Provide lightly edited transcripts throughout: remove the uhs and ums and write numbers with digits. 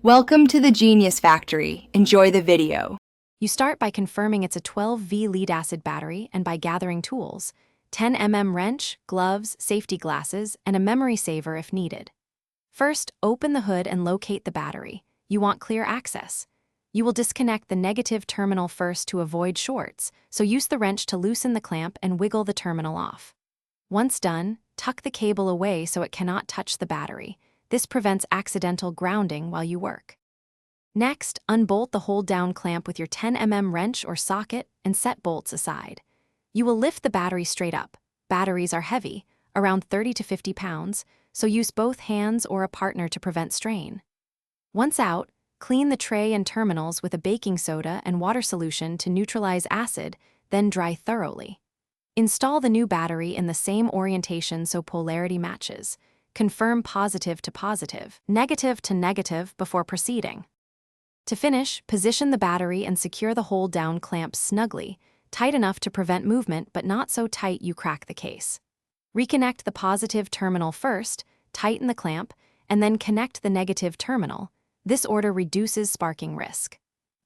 Welcome to the Genius Factory. Enjoy the video. You start by confirming it's a 12V lead-acid battery and by gathering tools, 10mm wrench, gloves, safety glasses, and a memory saver if needed. First, open the hood and locate the battery. You want clear access. You will disconnect the negative terminal first to avoid shorts, so use the wrench to loosen the clamp and wiggle the terminal off. Once done, tuck the cable away so it cannot touch the battery. This prevents accidental grounding while you work. Next, unbolt the hold-down clamp with your 10mm wrench or socket and set bolts aside. You will lift the battery straight up. Batteries are heavy, around 30 to 50 pounds, so use both hands or a partner to prevent strain. Once out, clean the tray and terminals with a baking soda and water solution to neutralize acid, then dry thoroughly. Install the new battery in the same orientation so polarity matches. Confirm positive to positive, negative to negative before proceeding. To finish, position the battery and secure the hold-down clamp snugly, tight enough to prevent movement but not so tight you crack the case. Reconnect the positive terminal first, tighten the clamp, and then connect the negative terminal. This order reduces sparking risk.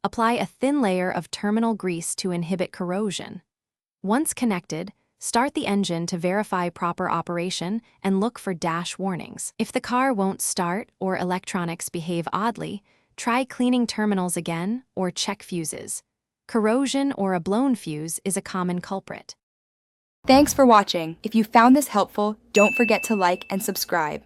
Apply a thin layer of terminal grease to inhibit corrosion. Once connected, start the engine to verify proper operation and look for dash warnings. If the car won't start or electronics behave oddly, try cleaning terminals again or check fuses. Corrosion or a blown fuse is a common culprit. Thanks for watching. If you found this helpful, don't forget to like and subscribe.